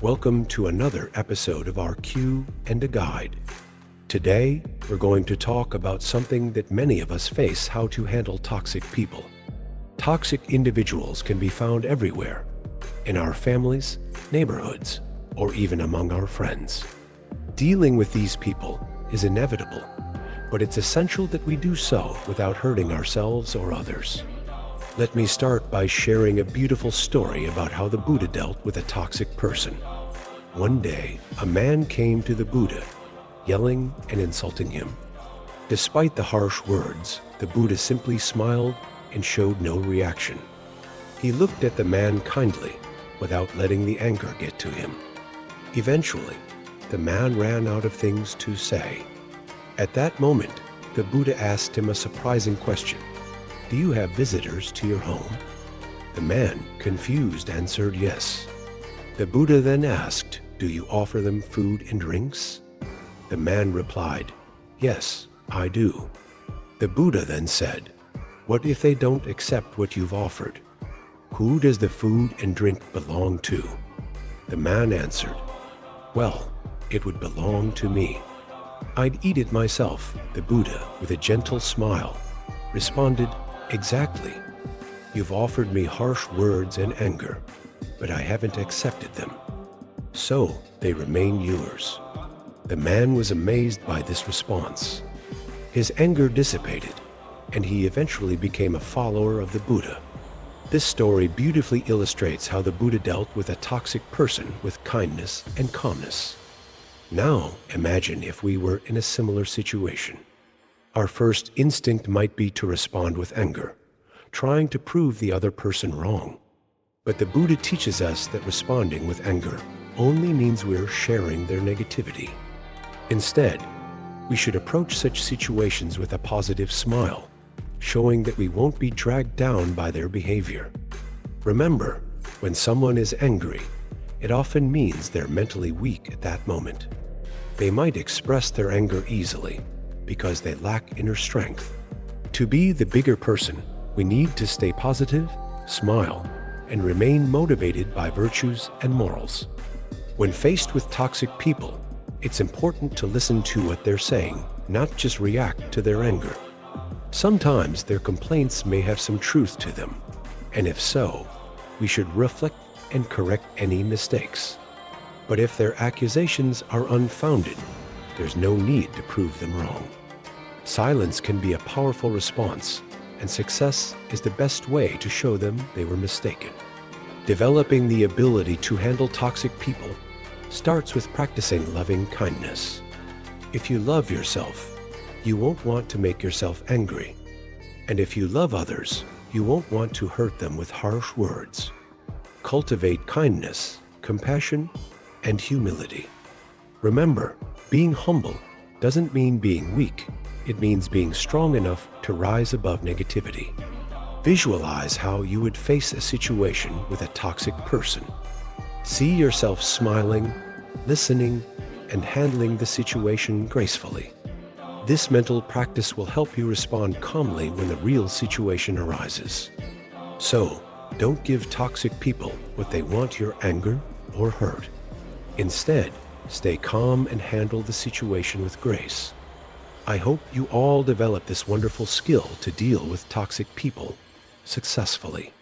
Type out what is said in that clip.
Welcome to another episode of our Cue and a Guide. Today, we're going to talk about something that many of us face: how to handle toxic people. Toxic individuals can be found everywhere, in our families, neighborhoods, or even among our friends. Dealing with these people is inevitable, but it's essential that we do so without hurting ourselves or others. Let me start by sharing a beautiful story about how the Buddha dealt with a toxic person. One day, a man came to the Buddha, yelling and insulting him. Despite the harsh words, the Buddha simply smiled and showed no reaction. He looked at the man kindly, without letting the anger get to him. Eventually, the man ran out of things to say. At that moment, the Buddha asked him a surprising question. "Do you have visitors to your home?" The man, confused, answered yes. The Buddha then asked, "Do you offer them food and drinks?" The man replied, "Yes, I do." The Buddha then said, "What if they don't accept what you've offered? Who does the food and drink belong to?" The man answered, "Well, it would belong to me. I'd eat it myself." The Buddha, with a gentle smile, responded, "Exactly. You've offered me harsh words and anger, but I haven't accepted them. So they remain yours." The man was amazed by this response. His anger dissipated, and he eventually became a follower of the Buddha. This story beautifully illustrates how the Buddha dealt with a toxic person with kindness and calmness. Now, imagine if we were in a similar situation. Our first instinct might be to respond with anger, trying to prove the other person wrong. But the Buddha teaches us that responding with anger only means we're sharing their negativity. Instead, we should approach such situations with a positive smile, showing that we won't be dragged down by their behavior. Remember, when someone is angry, it often means they're mentally weak at that moment. They might express their anger easily because they lack inner strength. To be the bigger person, we need to stay positive, smile, and remain motivated by virtues and morals. When faced with toxic people, it's important to listen to what they're saying, not just react to their anger. Sometimes their complaints may have some truth to them, and if so, we should reflect and correct any mistakes. But if their accusations are unfounded, there's no need to prove them wrong. Silence can be a powerful response, and success is the best way to show them they were mistaken. Developing the ability to handle toxic people starts with practicing loving kindness. If you love yourself, you won't want to make yourself angry. And if you love others, you won't want to hurt them with harsh words. Cultivate kindness, compassion, and humility. Remember, being humble doesn't mean being weak. It means being strong enough to rise above negativity. Visualize how you would face a situation with a toxic person. See yourself smiling, listening, and handling the situation gracefully. This mental practice will help you respond calmly when the real situation arises. So, don't give toxic people what they want: your anger or hurt. Instead, stay calm and handle the situation with grace. I hope you all develop this wonderful skill to deal with toxic people successfully.